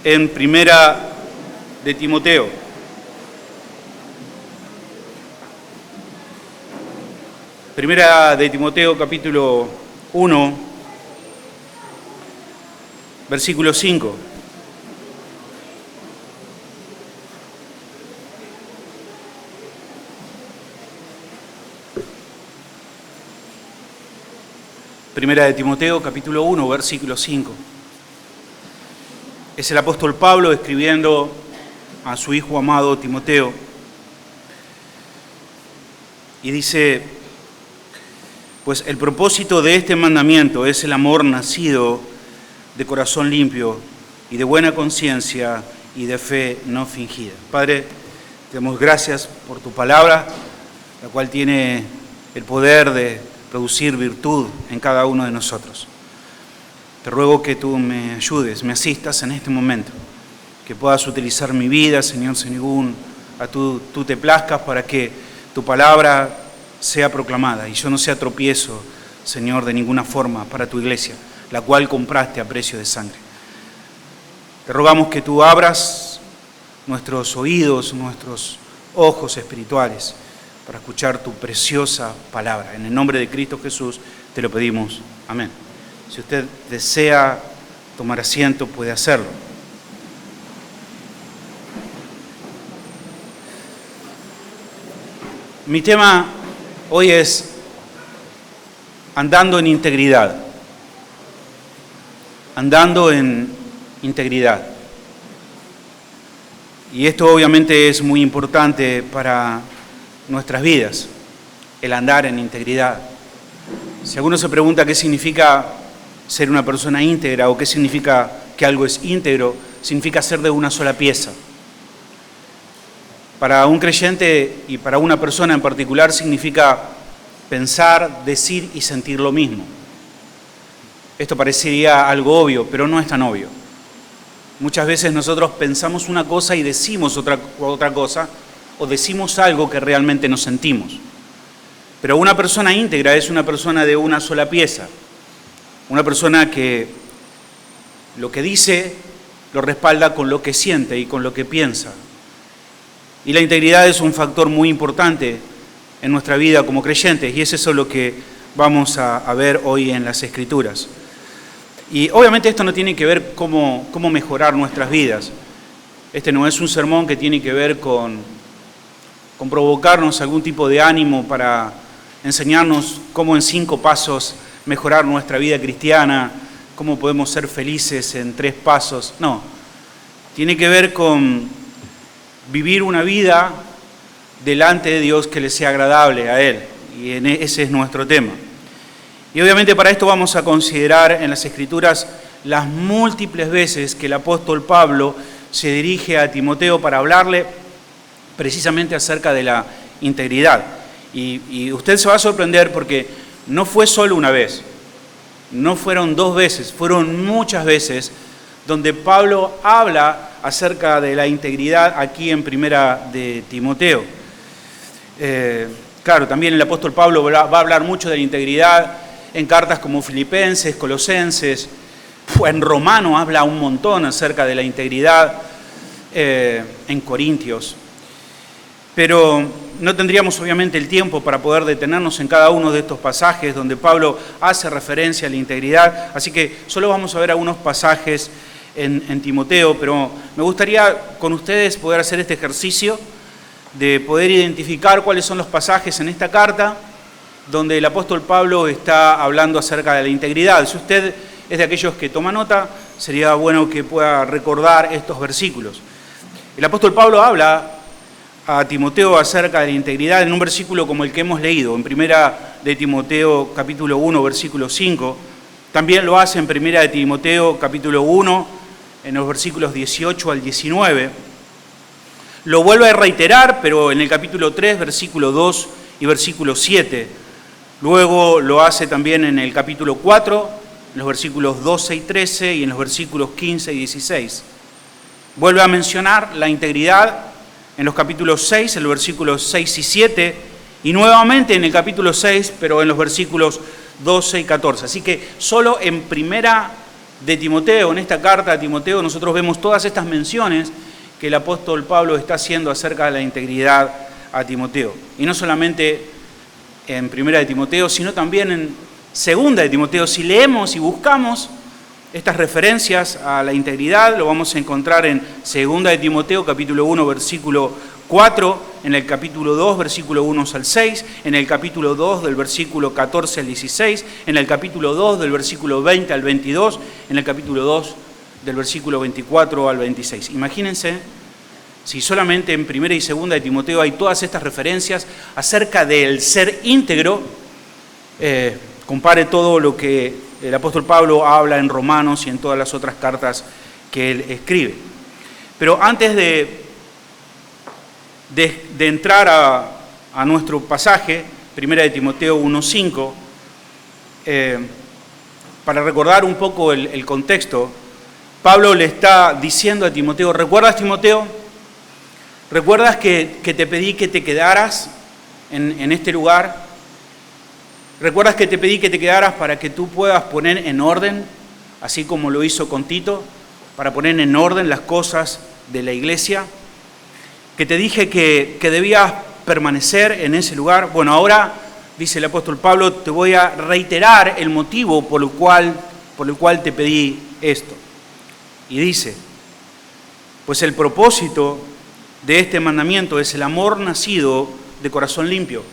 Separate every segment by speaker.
Speaker 1: en Primera de Timoteo. Primera de Timoteo, capítulo 1, versículo 5. Primera de Timoteo, capítulo 1, versículo 5. Es el apóstol Pablo escribiendo a su hijo amado Timoteo. Y dice: pues el propósito de este mandamiento es el amor nacido de corazón limpio y de buena conciencia y de fe no fingida. Padre, te damos gracias por tu palabra, la cual tiene el poder de producir virtud en cada uno de nosotros. Te ruego que tú me ayudes, me asistas en este momento, que puedas utilizar mi vida, Señor, según a tú te plazcas, para que tu palabra sea proclamada y yo no sea tropiezo, Señor, de ninguna forma para tu iglesia, la cual compraste a precio de sangre. Te rogamos que tú abras nuestros oídos, nuestros ojos espirituales, para escuchar tu preciosa palabra. En el nombre de Cristo Jesús te lo pedimos. Amén. Si usted desea tomar asiento, puede hacerlo. Mi tema hoy es andando en integridad. Andando en integridad. Y esto obviamente es muy importante para nuestras vidas, el andar en integridad. Si alguno se pregunta qué significa ser una persona íntegra o qué significa que algo es íntegro, significa ser de una sola pieza. Para un creyente y para una persona en particular significa pensar, decir y sentir lo mismo. Esto parecería algo obvio, pero no es tan obvio. Muchas veces nosotros pensamos una cosa y decimos otra cosa, o decimos algo que realmente nos sentimos. Pero una persona íntegra es una persona de una sola pieza. Una persona que lo que dice lo respalda con lo que siente y con lo que piensa. Y la integridad es un factor muy importante en nuestra vida como creyentes, y es eso lo que vamos a ver hoy en las Escrituras. Y obviamente esto no tiene que ver cómo mejorar nuestras vidas. Este no es un sermón que tiene que ver con provocarnos algún tipo de ánimo para enseñarnos cómo en 5 pasos mejorar nuestra vida cristiana, cómo podemos ser felices en 3 pasos. No, tiene que ver con vivir una vida delante de Dios que le sea agradable a Él, y ese es nuestro tema. Y obviamente para esto vamos a considerar en las Escrituras las múltiples veces que el apóstol Pablo se dirige a Timoteo para hablarle precisamente acerca de la integridad. Y usted se va a sorprender porque no fue solo una vez, no fueron 2 veces, fueron muchas veces donde Pablo habla acerca de la integridad aquí en Primera de Timoteo. Claro, también el apóstol Pablo va a hablar mucho de la integridad en cartas como Filipenses, Colosenses, en Romano habla un montón acerca de la integridad, en Corintios. Pero no tendríamos obviamente el tiempo para poder detenernos en cada uno de estos pasajes donde Pablo hace referencia a la integridad, así que solo vamos a ver algunos pasajes en Timoteo, pero me gustaría con ustedes poder hacer este ejercicio de poder identificar cuáles son los pasajes en esta carta donde el apóstol Pablo está hablando acerca de la integridad. Si usted es de aquellos que toma nota, sería bueno que pueda recordar estos versículos. El apóstol Pablo habla a Timoteo acerca de la integridad en un versículo como el que hemos leído, en Primera de Timoteo capítulo 1, versículo 5. También lo hace en Primera de Timoteo capítulo 1, en los versículos 18 al 19. Lo vuelve a reiterar, pero en el capítulo 3, versículo 2 y versículo 7. Luego lo hace también en el capítulo 4, en los versículos 12 y 13 y en los versículos 15 y 16. Vuelve a mencionar la integridad en los capítulos 6, en los versículos 6 y 7, y nuevamente en el capítulo 6, pero en los versículos 12 y 14. Así que solo en Primera de Timoteo, en esta carta a Timoteo, nosotros vemos todas estas menciones que el apóstol Pablo está haciendo acerca de la integridad a Timoteo. Y no solamente en Primera de Timoteo, sino también en Segunda de Timoteo. Si leemos y buscamos estas referencias a la integridad, lo vamos a encontrar en Segunda de Timoteo, capítulo 1, versículo 4, en el capítulo 2, versículo 1 al 6, en el capítulo 2, del versículo 14 al 16, en el capítulo 2, del versículo 20 al 22, en el capítulo 2, del versículo 24 al 26. Imagínense si solamente en Primera y Segunda de Timoteo hay todas estas referencias acerca del ser íntegro. Compare todo lo que el apóstol Pablo habla en Romanos y en todas las otras cartas que él escribe. Pero antes de entrar a nuestro pasaje, Primera de Timoteo 1:5, para recordar un poco el contexto, Pablo le está diciendo a Timoteo: ¿recuerdas, Timoteo? ¿Recuerdas que te pedí que te quedaras en este lugar? ¿Recuerdas que te pedí que te quedaras para que tú puedas poner en orden, así como lo hizo con Tito, para poner en orden las cosas de la iglesia? Que te dije que debías permanecer en ese lugar. Bueno, ahora, dice el apóstol Pablo, te voy a reiterar el motivo por el cual te pedí esto. Y dice: pues el propósito de este mandamiento es el amor nacido de corazón limpio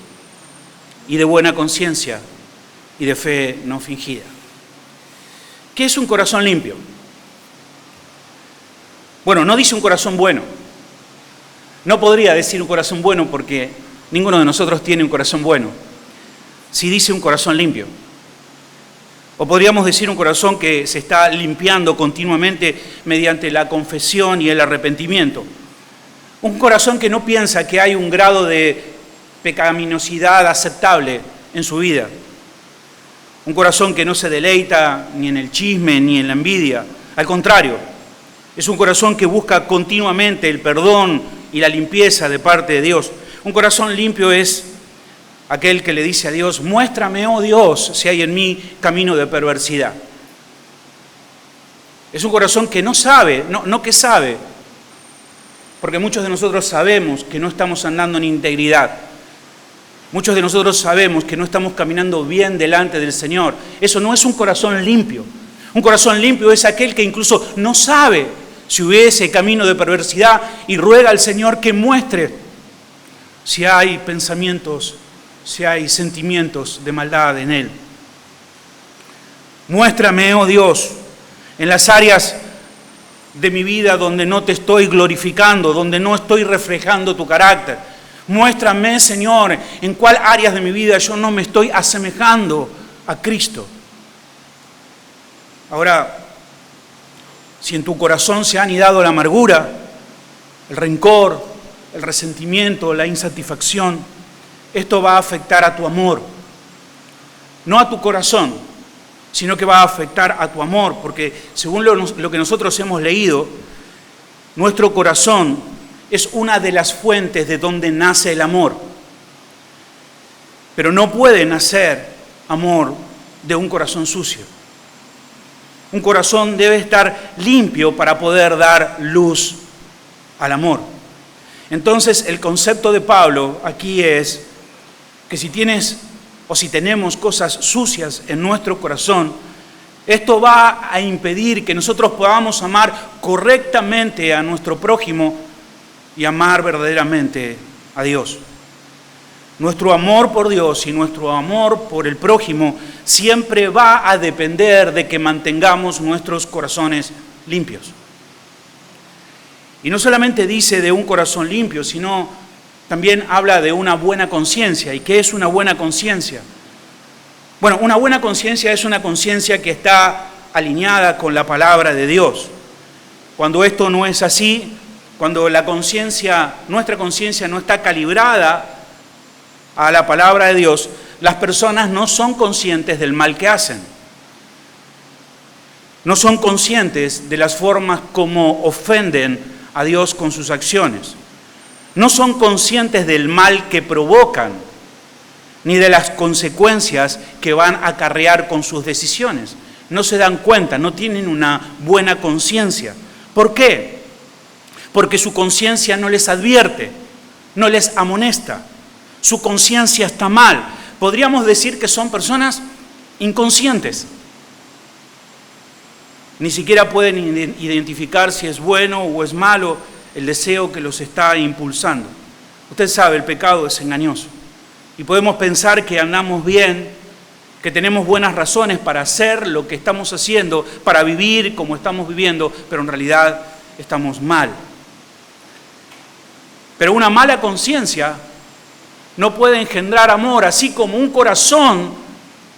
Speaker 1: y de buena conciencia y de fe no fingida. ¿Qué es un corazón limpio? Bueno, no dice un corazón bueno. No podría decir un corazón bueno porque ninguno de nosotros tiene un corazón bueno. Sí dice un corazón limpio. O podríamos decir un corazón que se está limpiando continuamente mediante la confesión y el arrepentimiento. Un corazón que no piensa que hay un grado de pecaminosidad aceptable en su vida. Un corazón que no se deleita ni en el chisme ni en la envidia. Al contrario, es un corazón que busca continuamente el perdón y la limpieza de parte de Dios. Un corazón limpio es aquel que le dice a Dios: muéstrame, oh Dios, si hay en mí camino de perversidad. Es un corazón que no sabe, no que sabe, porque muchos de nosotros sabemos que no estamos andando en integridad. Muchos de nosotros sabemos que no estamos caminando bien delante del Señor. Eso no es un corazón limpio. Un corazón limpio es aquel que incluso no sabe si hubiese camino de perversidad y ruega al Señor que muestre si hay pensamientos, si hay sentimientos de maldad en él. Muéstrame, oh Dios, en las áreas de mi vida donde no te estoy glorificando, donde no estoy reflejando tu carácter. Muéstrame, Señor, en cuál áreas de mi vida yo no me estoy asemejando a Cristo. Ahora, si en tu corazón se ha anidado la amargura, el rencor, el resentimiento, la insatisfacción, esto va a afectar a tu amor. No a tu corazón, sino que va a afectar a tu amor, porque según lo que nosotros hemos leído, nuestro corazón es una de las fuentes de donde nace el amor. Pero no puede nacer amor de un corazón sucio. Un corazón debe estar limpio para poder dar luz al amor. Entonces, el concepto de Pablo aquí es que si tienes o si tenemos cosas sucias en nuestro corazón, esto va a impedir que nosotros podamos amar correctamente a nuestro prójimo y amar verdaderamente a Dios. Nuestro amor por Dios y nuestro amor por el prójimo siempre va a depender de que mantengamos nuestros corazones limpios. Y no solamente dice de un corazón limpio, sino también habla de una buena conciencia. ¿Y qué es una buena conciencia? Bueno, una buena conciencia es una conciencia que está alineada con la palabra de Dios. Cuando esto no es así, cuando nuestra conciencia no está calibrada a la palabra de Dios, las personas no son conscientes del mal que hacen. No son conscientes de las formas como ofenden a Dios con sus acciones. No son conscientes del mal que provocan, ni de las consecuencias que van a acarrear con sus decisiones. no se dan cuenta, no tienen una buena conciencia. ¿Por qué? Porque su conciencia no les advierte, no les amonesta. Su conciencia está mal. Podríamos decir que son personas inconscientes. Ni siquiera pueden identificar si es bueno o es malo el deseo que los está impulsando. Usted sabe, el pecado es engañoso. Y podemos pensar que andamos bien, que tenemos buenas razones para hacer lo que estamos haciendo, para vivir como estamos viviendo, pero en realidad estamos mal. Pero una mala conciencia no puede engendrar amor, así como un corazón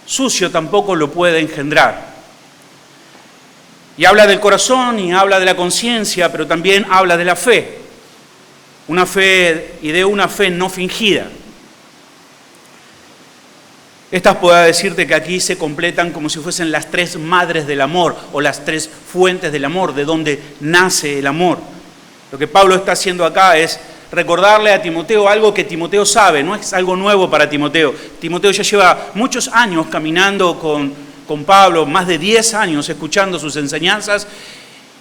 Speaker 1: sucio tampoco lo puede engendrar. Y habla del corazón y habla de la conciencia, pero también habla de la fe. Una fe y de una fe no fingida. Estas puedo decirte que aquí se completan como si fuesen las tres madres del amor o las tres fuentes del amor, de donde nace el amor. Lo que Pablo está haciendo acá es recordarle a Timoteo algo que Timoteo sabe, no es algo nuevo para Timoteo. Timoteo ya lleva muchos años caminando con Pablo, más de 10 años escuchando sus enseñanzas,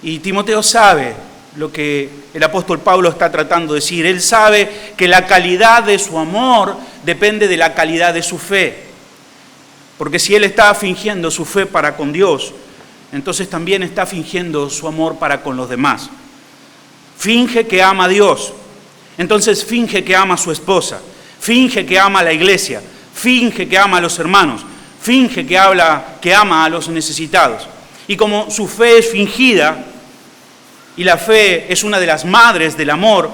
Speaker 1: y Timoteo sabe lo que el apóstol Pablo está tratando de decir. Él sabe que la calidad de su amor depende de la calidad de su fe. Porque si él está fingiendo su fe para con Dios, entonces también está fingiendo su amor para con los demás. Finge que ama a Dios, entonces finge que ama a su esposa, finge que ama a la iglesia, finge que ama a los hermanos, finge que ama a los necesitados. Y como su fe es fingida, y la fe es una de las madres del amor,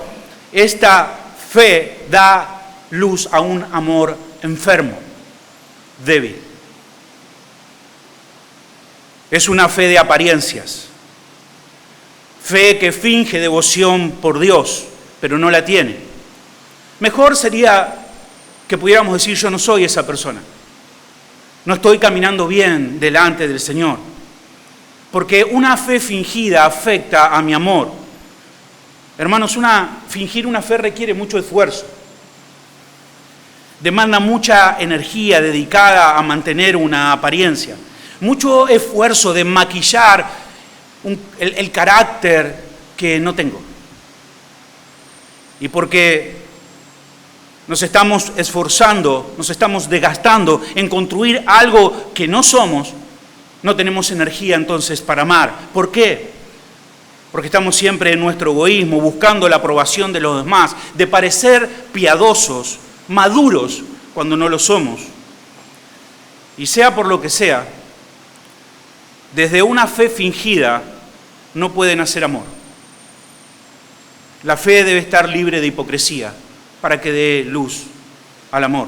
Speaker 1: esta fe da luz a un amor enfermo, débil. Es una fe de apariencias, fe que finge devoción por Dios, pero no la tiene. Mejor sería que pudiéramos decir: yo no soy esa persona. No estoy caminando bien delante del Señor. Porque una fe fingida afecta a mi amor. Hermanos, fingir una fe requiere mucho esfuerzo. Demanda mucha energía dedicada a mantener una apariencia. Mucho esfuerzo de maquillar el carácter que no tengo. Y porque nos estamos esforzando, nos estamos desgastando en construir algo que no somos, no tenemos energía entonces para amar. ¿Por qué? Porque estamos siempre en nuestro egoísmo, buscando la aprobación de los demás, de parecer piadosos, maduros, cuando no lo somos. Y sea por lo que sea, desde una fe fingida no puede nacer amor. La fe debe estar libre de hipocresía para que dé luz al amor.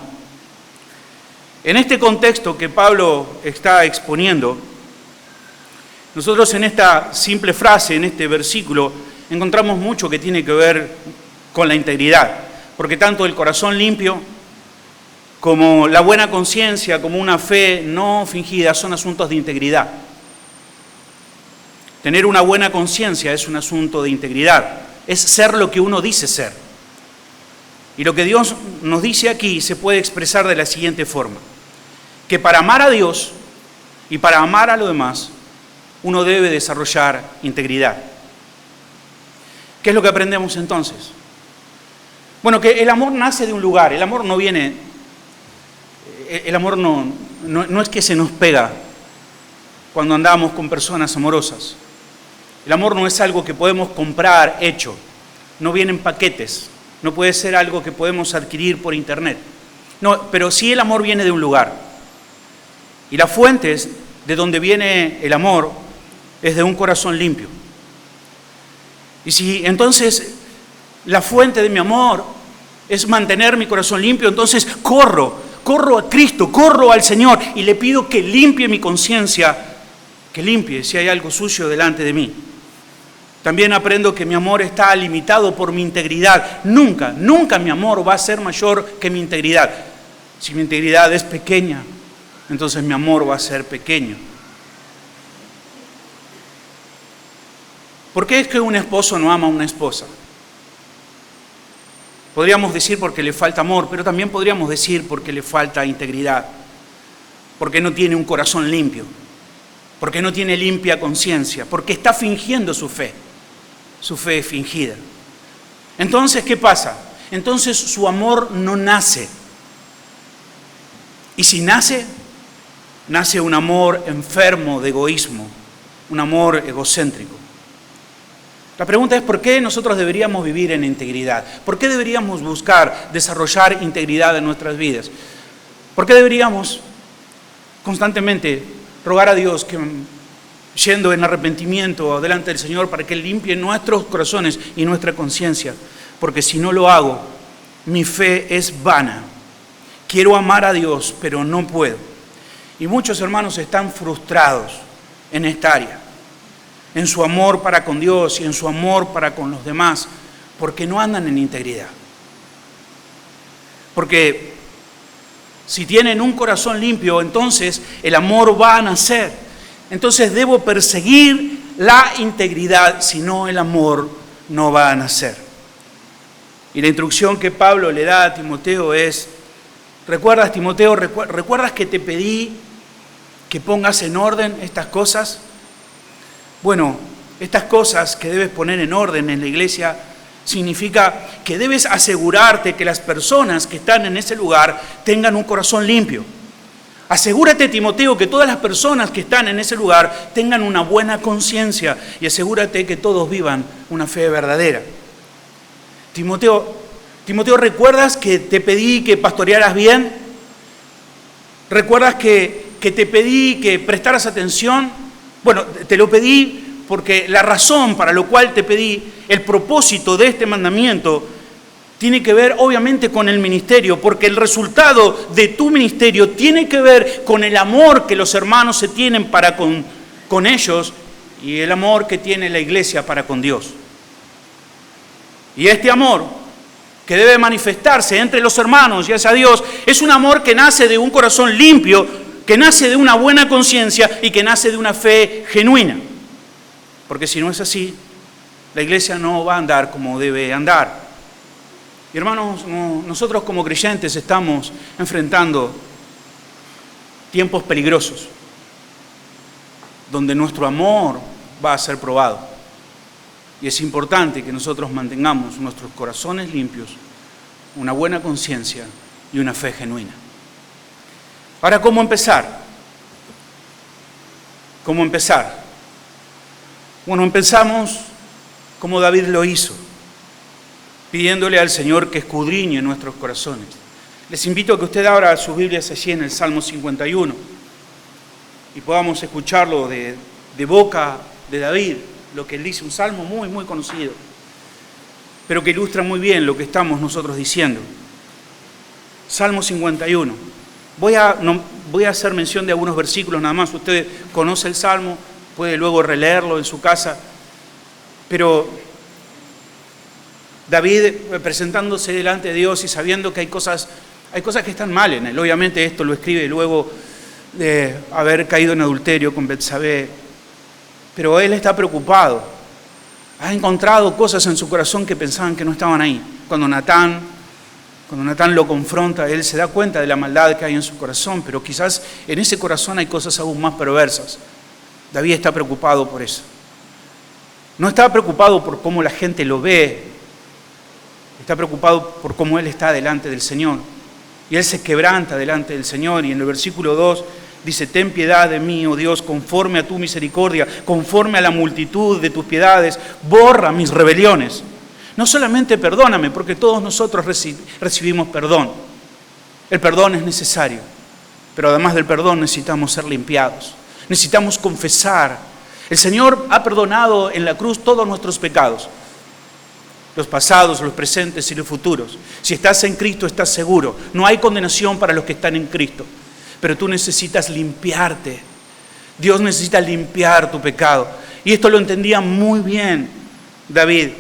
Speaker 1: En este contexto que Pablo está exponiendo, nosotros en esta simple frase, en este versículo, encontramos mucho que tiene que ver con la integridad, porque tanto el corazón limpio como la buena conciencia, como una fe no fingida, son asuntos de integridad. Tener una buena conciencia es un asunto de integridad, es ser lo que uno dice ser. Y lo que Dios nos dice aquí se puede expresar de la siguiente forma: que para amar a Dios y para amar a los demás, uno debe desarrollar integridad. ¿Qué es lo que aprendemos entonces? Bueno, que el amor nace de un lugar, el amor no es que se nos pega cuando andamos con personas amorosas. El amor no es algo que podemos comprar hecho, no viene en paquetes, no puede ser algo que podemos adquirir por internet. No, pero sí el amor viene de un lugar. Y la fuente de donde viene el amor es de un corazón limpio. Y si entonces la fuente de mi amor es mantener mi corazón limpio, entonces corro a Cristo, corro al Señor y le pido que limpie mi conciencia, que limpie si hay algo sucio delante de mí. También aprendo que mi amor está limitado por mi integridad. Nunca mi amor va a ser mayor que mi integridad. Si mi integridad es pequeña, entonces mi amor va a ser pequeño. ¿Por qué es que un esposo no ama a una esposa? Podríamos decir porque le falta amor, pero también podríamos decir porque le falta integridad, porque no tiene un corazón limpio. porque no tiene limpia conciencia, porque está fingiendo su fe es fingida. Entonces, ¿qué pasa? Entonces su amor no nace. Y si nace un amor enfermo de egoísmo, un amor egocéntrico. La pregunta es, ¿por qué nosotros deberíamos vivir en integridad? ¿Por qué deberíamos buscar desarrollar integridad en nuestras vidas? ¿Por qué deberíamos constantemente rogar a Dios que, yendo en arrepentimiento delante del Señor, para que Él limpie nuestros corazones y nuestra conciencia? Porque si no lo hago, mi fe es vana. Quiero amar a Dios, pero no puedo. Y muchos hermanos están frustrados en esta área, en su amor para con Dios y en su amor para con los demás, porque no andan en integridad. Porque si tienen un corazón limpio, entonces el amor va a nacer. Entonces debo perseguir la integridad, si no el amor no va a nacer. Y la instrucción que Pablo le da a Timoteo es: ¿recuerdas, Timoteo, recuerdas que te pedí que pongas en orden estas cosas? Bueno, estas cosas que debes poner en orden en la iglesia significa que debes asegurarte que las personas que están en ese lugar tengan un corazón limpio. Asegúrate, Timoteo, que todas las personas que están en ese lugar tengan una buena conciencia y asegúrate que todos vivan una fe verdadera. Timoteo, ¿recuerdas que te pedí que pastorearas bien? ¿Recuerdas que te pedí que prestaras atención? Bueno, te lo pedí porque la razón para la cual te pedí, el propósito de este mandamiento, tiene que ver obviamente con el ministerio, porque el resultado de tu ministerio tiene que ver con el amor que los hermanos se tienen para con ellos y el amor que tiene la iglesia para con Dios. Y este amor que debe manifestarse entre los hermanos y hacia Dios es un amor que nace de un corazón limpio, que nace de una buena conciencia y que nace de una fe genuina. Porque si no es así, la iglesia no va a andar como debe andar. Y hermanos, nosotros como creyentes estamos enfrentando tiempos peligrosos, donde nuestro amor va a ser probado. Y es importante que nosotros mantengamos nuestros corazones limpios, una buena conciencia y una fe genuina. Ahora, ¿cómo empezar? ¿Cómo empezar? Bueno, empezamos como David lo hizo, pidiéndole al Señor que escudriñe nuestros corazones. Les invito a que usted abra sus Biblias allí en el Salmo 51 y podamos escucharlo de boca de David, lo que él dice, un salmo muy, muy conocido, pero que ilustra muy bien lo que estamos nosotros diciendo. Salmo 51. Voy a hacer mención de algunos versículos nada más. Usted conoce el Salmo, puede luego releerlo en su casa, pero David presentándose delante de Dios y sabiendo que hay cosas que están mal en él. Obviamente esto lo escribe luego de haber caído en adulterio con Betsabé, pero él está preocupado. Ha encontrado cosas en su corazón que pensaban que no estaban ahí. Cuando Natán lo confronta, él se da cuenta de la maldad que hay en su corazón, pero quizás en ese corazón hay cosas aún más perversas. David está preocupado por eso. No está preocupado por cómo la gente lo ve, está preocupado por cómo él está delante del Señor. Y él se quebranta delante del Señor, y en el versículo 2 dice: ten piedad de mí, oh Dios, conforme a tu misericordia, conforme a la multitud de tus piedades, borra mis rebeliones. No solamente perdóname, porque todos nosotros recibimos perdón. El perdón es necesario, pero además del perdón necesitamos ser limpiados. Necesitamos confesar. El Señor ha perdonado en la cruz todos nuestros pecados, los pasados, los presentes y los futuros. Si estás en Cristo, estás seguro. No hay condenación para los que están en Cristo, pero tú necesitas limpiarte. Dios necesita limpiar tu pecado. Y esto lo entendía muy bien David.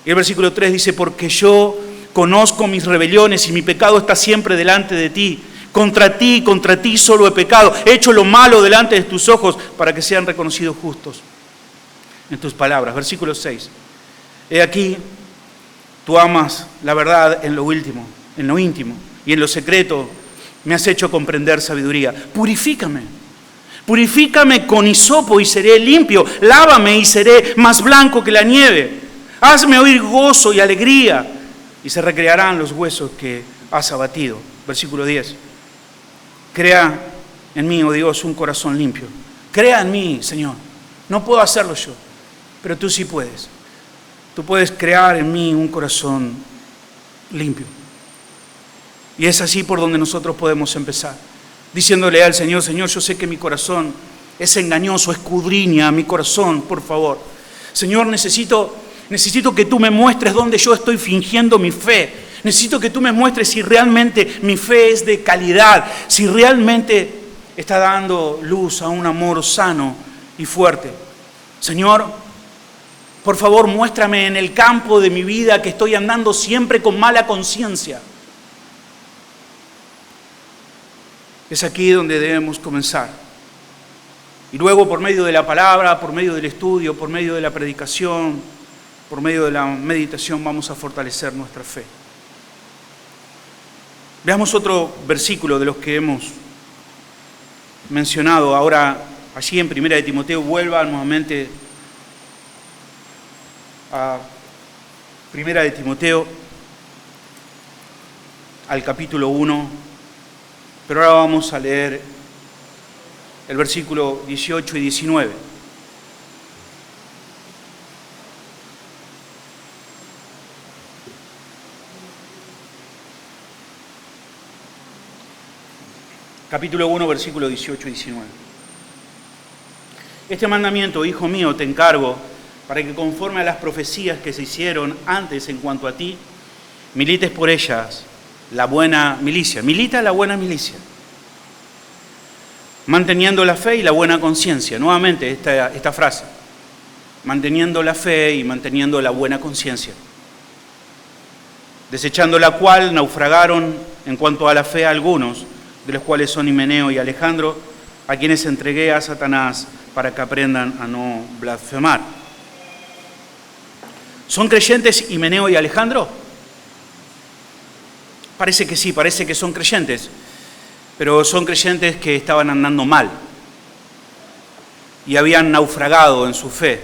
Speaker 1: Y el versículo 3 dice: porque yo conozco mis rebeliones y mi pecado está siempre delante de ti. Contra ti solo he pecado. He hecho lo malo delante de tus ojos para que sean reconocidos justos en tus palabras. Versículo 6. He aquí, tú amas la verdad en lo íntimo, y en lo secreto me has hecho comprender sabiduría. Purifícame Purifícame con hisopo y seré limpio. Lávame y seré más blanco que la nieve. Hazme oír gozo y alegría, y se recrearán los huesos que has abatido. Versículo 10. Crea en mí, oh Dios, un corazón limpio. Crea en mí, Señor. No puedo hacerlo yo, pero tú sí puedes. Tú puedes crear en mí un corazón limpio. Y es así por donde nosotros podemos empezar. Diciéndole al Señor, Señor, yo sé que mi corazón es engañoso, escudriña mi corazón, por favor. Señor, necesito que tú me muestres dónde yo estoy fingiendo mi fe. Necesito que tú me muestres si realmente mi fe es de calidad, si realmente está dando luz a un amor sano y fuerte. Señor, por favor, muéstrame en el campo de mi vida que estoy andando siempre con mala conciencia. Es aquí donde debemos comenzar. Y luego, por medio de la palabra, por medio del estudio, por medio de la predicación, por medio de la meditación, vamos a fortalecer nuestra fe. Veamos otro versículo de los que hemos mencionado. Ahora, allí en 1 de Timoteo, vuelva nuevamente a 1 de Timoteo, al capítulo 1. Pero ahora vamos a leer el versículo 18 y 19. Capítulo 1, versículo 18 y 19. Este mandamiento, hijo mío, te encargo, para que conforme a las profecías que se hicieron antes en cuanto a ti, milites por ellas la buena milicia. Milita la buena milicia, manteniendo la fe y la buena conciencia. Nuevamente esta frase, manteniendo la fe y manteniendo la buena conciencia, desechando la cual naufragaron en cuanto a la fe algunos, de los cuales son Himeneo y Alejandro, a quienes entregué a Satanás para que aprendan a no blasfemar. ¿Son creyentes Himeneo y Alejandro? Parece que sí, parece que son creyentes, pero son creyentes que estaban andando mal y habían naufragado en su fe.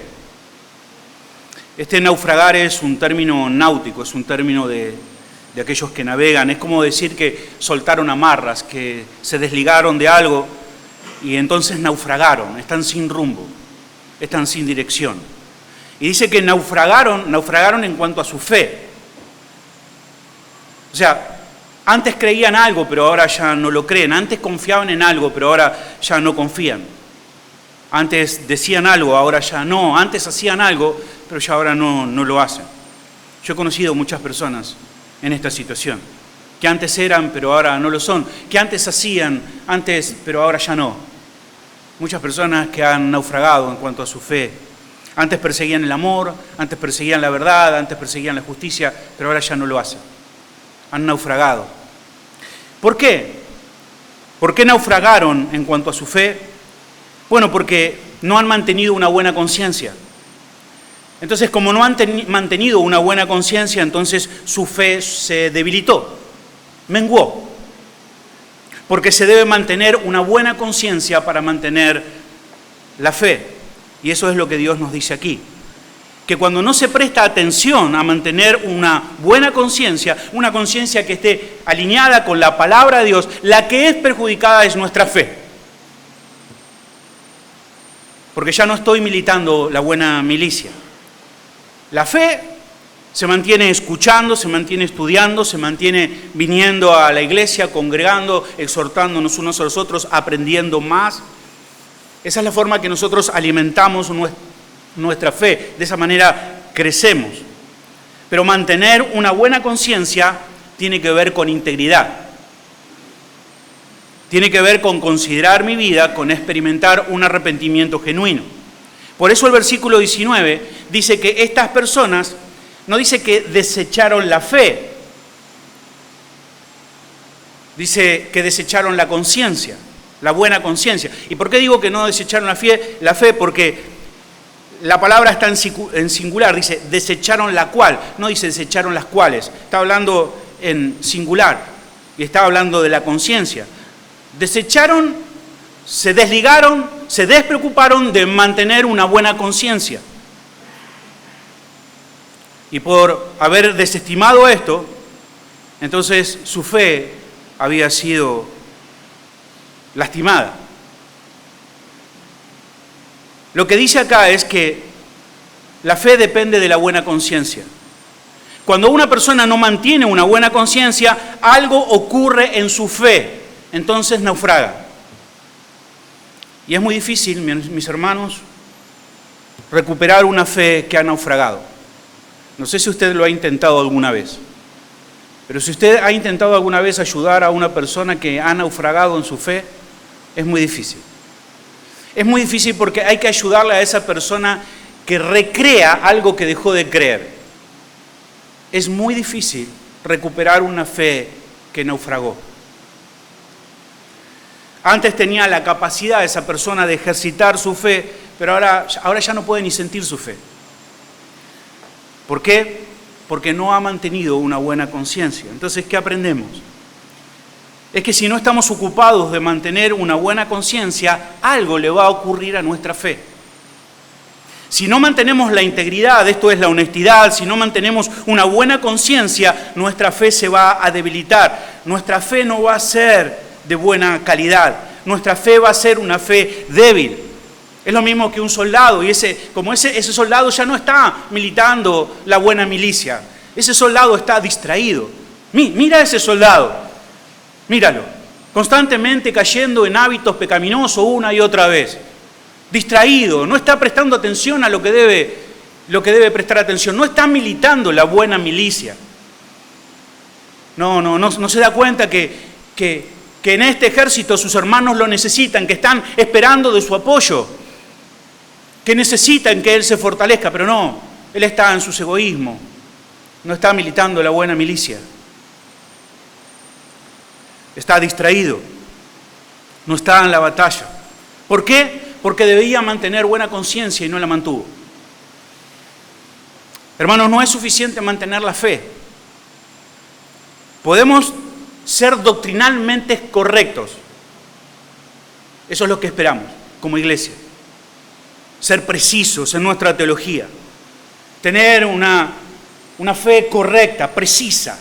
Speaker 1: Este naufragar es un término náutico, es un término de aquellos que navegan. Es como decir que soltaron amarras, que se desligaron de algo y entonces naufragaron, están sin rumbo, están sin dirección. Y dice que naufragaron en cuanto a su fe. O sea, antes creían algo, pero ahora ya no lo creen. Antes confiaban en algo, pero ahora ya no confían. Antes decían algo, ahora ya no. Antes hacían algo, pero ya ahora no lo hacen. Yo he conocido muchas personas en esta situación, que antes eran, pero ahora no lo son. Que antes hacían, pero ahora ya no. Muchas personas que han naufragado en cuanto a su fe. Antes perseguían el amor, antes perseguían la verdad, antes perseguían la justicia, pero ahora ya no lo hacen. Han naufragado. ¿Por qué? ¿Por qué naufragaron en cuanto a su fe? Bueno, porque no han mantenido una buena conciencia. Entonces, como no han mantenido una buena conciencia, entonces su fe se debilitó, menguó. Porque se debe mantener una buena conciencia para mantener la fe. Y eso es lo que Dios nos dice aquí. Que cuando no se presta atención a mantener una buena conciencia, una conciencia que esté alineada con la palabra de Dios, la que es perjudicada es nuestra fe. Porque ya no estoy militando la buena milicia. La fe se mantiene escuchando, se mantiene estudiando, se mantiene viniendo a la iglesia, congregando, exhortándonos unos a los otros, aprendiendo más. Esa es la forma que nosotros alimentamos nuestra fe, de esa manera crecemos. Pero mantener una buena conciencia tiene que ver con integridad. Tiene que ver con considerar mi vida, con experimentar un arrepentimiento genuino. Por eso el versículo 19 dice que estas personas, no dice que desecharon la fe, dice que desecharon la conciencia, la buena conciencia. ¿Y por qué digo que no desecharon la fe? Porque la palabra está en singular, dice desecharon la cual, no dice desecharon las cuales, está hablando en singular y está hablando de la conciencia. Desecharon se desligaron, se despreocuparon de mantener una buena conciencia. Y por haber desestimado esto, entonces su fe había sido lastimada. Lo que dice acá es que la fe depende de la buena conciencia. Cuando una persona no mantiene una buena conciencia, algo ocurre en su fe, entonces naufraga. Y es muy difícil, mis hermanos, recuperar una fe que ha naufragado. No sé si usted lo ha intentado alguna vez, pero si usted ha intentado alguna vez ayudar a una persona que ha naufragado en su fe, es muy difícil. Es muy difícil porque hay que ayudarle a esa persona que recrea algo que dejó de creer. Es muy difícil recuperar una fe que naufragó. Antes tenía la capacidad esa persona de ejercitar su fe, pero ahora ya no puede ni sentir su fe. ¿Por qué? Porque no ha mantenido una buena conciencia. Entonces, ¿qué aprendemos? Es que si no estamos ocupados de mantener una buena conciencia, algo le va a ocurrir a nuestra fe. Si no mantenemos la integridad, esto es la honestidad, si no mantenemos una buena conciencia, nuestra fe se va a debilitar. Nuestra fe no va a ser de buena calidad. Nuestra fe va a ser una fe débil. Es lo mismo que un soldado, y ese soldado ya no está militando la buena milicia. Ese soldado está distraído. Mira a ese soldado, míralo, constantemente cayendo en hábitos pecaminosos una y otra vez. Distraído, no está prestando atención a lo que debe prestar atención, no está militando la buena milicia. No se da cuenta que en este ejército sus hermanos lo necesitan, que están esperando de su apoyo, que necesitan que él se fortalezca, pero no, él está en sus egoísmos, no está militando la buena milicia. Está distraído, no está en la batalla. ¿Por qué? Porque debía mantener buena conciencia y no la mantuvo. Hermanos, no es suficiente mantener la fe. Podemos ser doctrinalmente correctos. Eso es lo que esperamos como iglesia. Ser precisos en nuestra teología. Tener una fe correcta, precisa.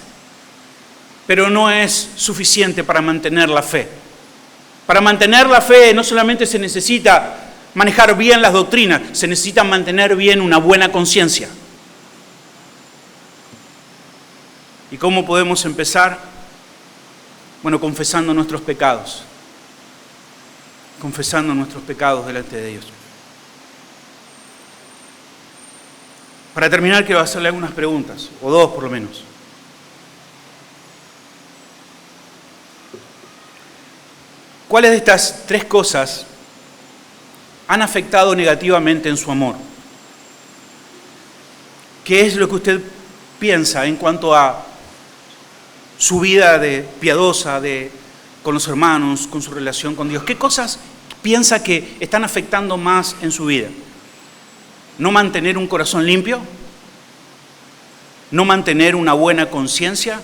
Speaker 1: Pero no es suficiente para mantener la fe. Para mantener la fe no solamente se necesita manejar bien las doctrinas, se necesita mantener bien una buena conciencia. ¿Y cómo podemos empezar? Bueno, confesando nuestros pecados. Confesando nuestros pecados delante de Dios. Para terminar, quiero hacerle algunas preguntas, o dos por lo menos. ¿Cuáles de estas tres cosas han afectado negativamente en su amor? ¿Qué es lo que usted piensa en cuanto a su vida piadosa con los hermanos, con su relación con Dios? ¿Qué cosas piensa que están afectando más en su vida? ¿No mantener un corazón limpio? ¿No mantener una buena conciencia?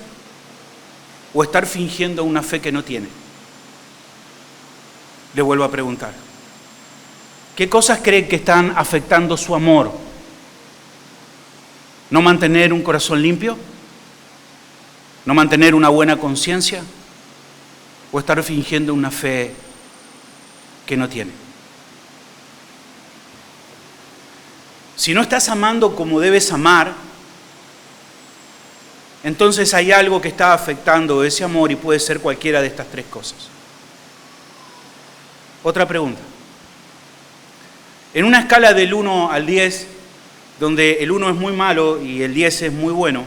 Speaker 1: ¿O estar fingiendo una fe que no tiene? Le vuelvo a preguntar. ¿Qué cosas cree que están afectando su amor? ¿No mantener un corazón limpio? ¿No mantener una buena conciencia? ¿O estar fingiendo una fe que no tiene? Si no estás amando como debes amar, entonces hay algo que está afectando ese amor y puede ser cualquiera de estas tres cosas. Otra pregunta. En una escala del 1 al 10, donde el 1 es muy malo y el 10 es muy bueno,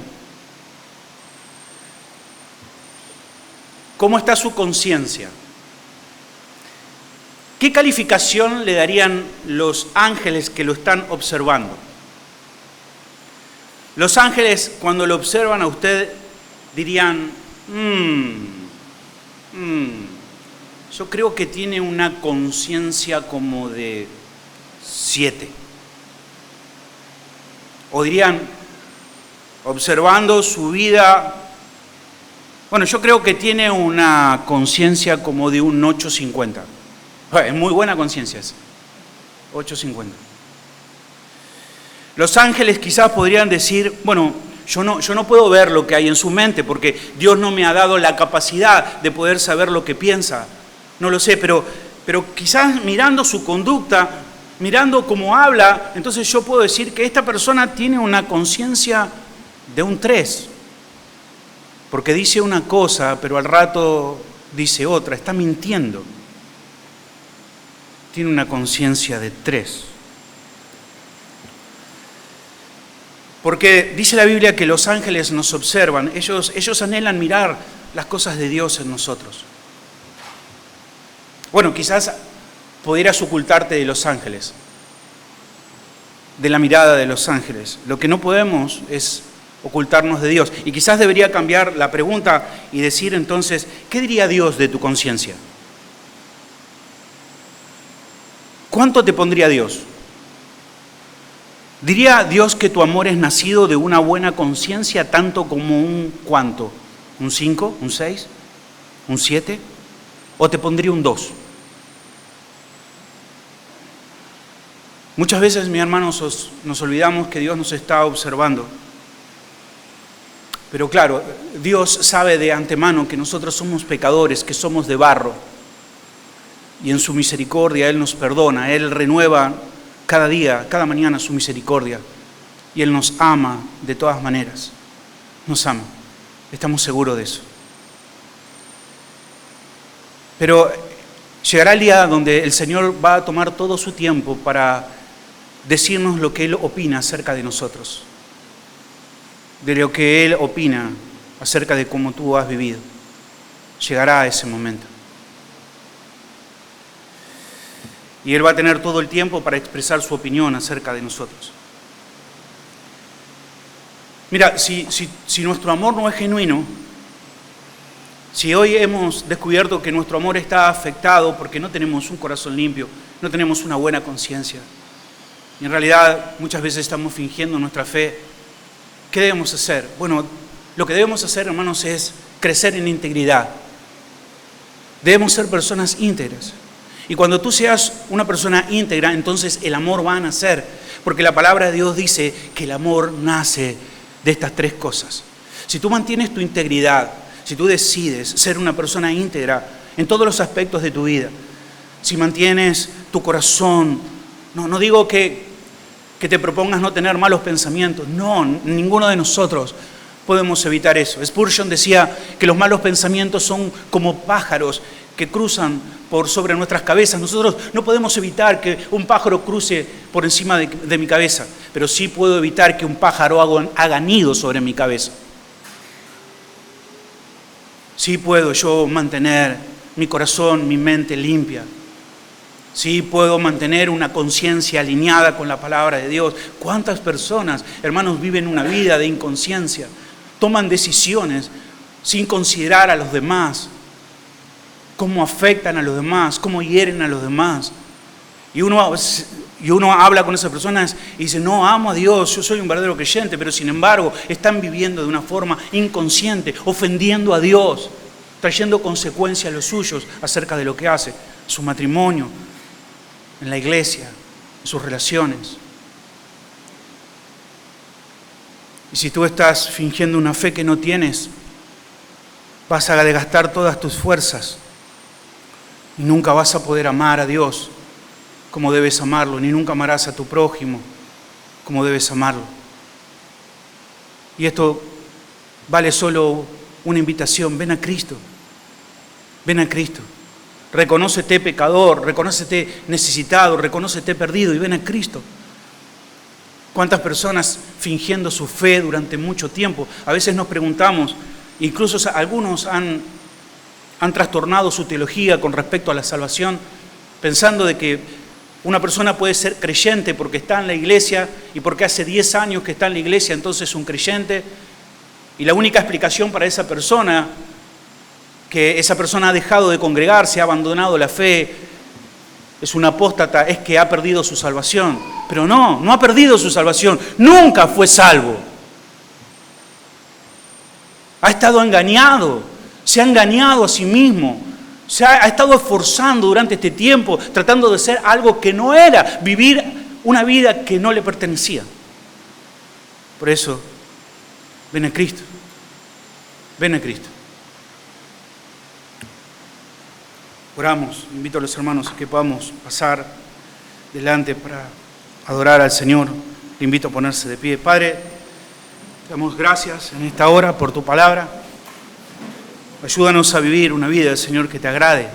Speaker 1: ¿cómo está su conciencia? ¿Qué calificación le darían los ángeles que lo están observando? Los ángeles, cuando lo observan a usted, dirían, yo creo que tiene una conciencia como de 7. O dirían, observando su vida, bueno, yo creo que tiene una conciencia como de un 8.50. Es muy buena conciencia esa. 8:50. Los ángeles quizás podrían decir, bueno, yo no puedo ver lo que hay en su mente porque Dios no me ha dado la capacidad de poder saber lo que piensa. No lo sé, pero quizás mirando su conducta, mirando cómo habla, entonces yo puedo decir que esta persona tiene una conciencia de un 3. Porque dice una cosa, pero al rato dice otra, está mintiendo. Tiene una conciencia de 3. Porque dice la Biblia que los ángeles nos observan, ellos anhelan mirar las cosas de Dios en nosotros. Bueno, quizás pudieras ocultarte de los ángeles, de la mirada de los ángeles. Lo que no podemos es ocultarnos de Dios. Y quizás debería cambiar la pregunta y decir entonces, ¿qué diría Dios de tu conciencia? ¿Cuánto te pondría Dios? ¿Diría Dios que tu amor es nacido de una buena conciencia tanto como un cuánto? ¿Un 5? ¿Un 6? ¿Un 7? ¿O te pondría un 2? Muchas veces, mis hermanos, nos olvidamos que Dios nos está observando. Pero claro, Dios sabe de antemano que nosotros somos pecadores, que somos de barro. Y en su misericordia Él nos perdona, Él renueva cada día, cada mañana su misericordia. Y Él nos ama de todas maneras. Nos ama. Estamos seguros de eso. Pero llegará el día donde el Señor va a tomar todo su tiempo para decirnos lo que Él opina acerca de nosotros. De lo que Él opina acerca de cómo tú has vivido. Llegará ese momento. Y Él va a tener todo el tiempo para expresar su opinión acerca de nosotros. Mira, si nuestro amor no es genuino, si hoy hemos descubierto que nuestro amor está afectado porque no tenemos un corazón limpio, no tenemos una buena conciencia, y en realidad muchas veces estamos fingiendo nuestra fe, ¿qué debemos hacer? Bueno, lo que debemos hacer, hermanos, es crecer en integridad. Debemos ser personas íntegras. Y cuando tú seas una persona íntegra, entonces el amor va a nacer. Porque la palabra de Dios dice que el amor nace de estas 3 cosas. Si tú mantienes tu integridad, si tú decides ser una persona íntegra en todos los aspectos de tu vida, si mantienes tu corazón, no digo que te propongas no tener malos pensamientos, no, ninguno de nosotros podemos evitar eso. Spurgeon decía que los malos pensamientos son como pájaros que cruzan por sobre nuestras cabezas. Nosotros no podemos evitar que un pájaro cruce por encima de mi cabeza, pero sí puedo evitar que un pájaro haga nido sobre mi cabeza. Sí puedo yo mantener mi corazón, mi mente limpia. Sí puedo mantener una conciencia alineada con la palabra de Dios. ¿Cuántas personas, hermanos, viven una vida de inconsciencia? Toman decisiones sin considerar a los demás, cómo afectan a los demás, cómo hieren a los demás. Y uno habla con esas personas y dice, no, amo a Dios, yo soy un verdadero creyente, pero sin embargo están viviendo de una forma inconsciente, ofendiendo a Dios, trayendo consecuencias a los suyos acerca de lo que hace, su matrimonio, en la iglesia, en sus relaciones. Y si tú estás fingiendo una fe que no tienes, vas a desgastar todas tus fuerzas y nunca vas a poder amar a Dios como debes amarlo, ni nunca amarás a tu prójimo como debes amarlo. Y esto vale solo una invitación: ven a Cristo, ven a Cristo. Reconócete pecador, reconócete necesitado, reconócete perdido y ven a Cristo. ¿Cuántas personas fingiendo su fe durante mucho tiempo? A veces nos preguntamos, incluso algunos han trastornado su teología con respecto a la salvación, pensando de que una persona puede ser creyente porque está en la iglesia y porque hace 10 años que está en la iglesia, entonces es un creyente. Y la única explicación para esa persona, que esa persona ha dejado de congregarse, ha abandonado la fe, es un apóstata, es que ha perdido su salvación. Pero no ha perdido su salvación, nunca fue salvo. Ha estado engañado, se ha engañado a sí mismo, Se ha estado esforzando durante este tiempo, tratando de ser algo que no era, vivir una vida que no le pertenecía. Por eso, ven a Cristo. Ven a Cristo. Oramos, invito a los hermanos a que podamos pasar delante para adorar al Señor. Le invito a ponerse de pie. Padre, te damos gracias en esta hora por tu palabra. Ayúdanos a vivir una vida, Señor, que te agrade.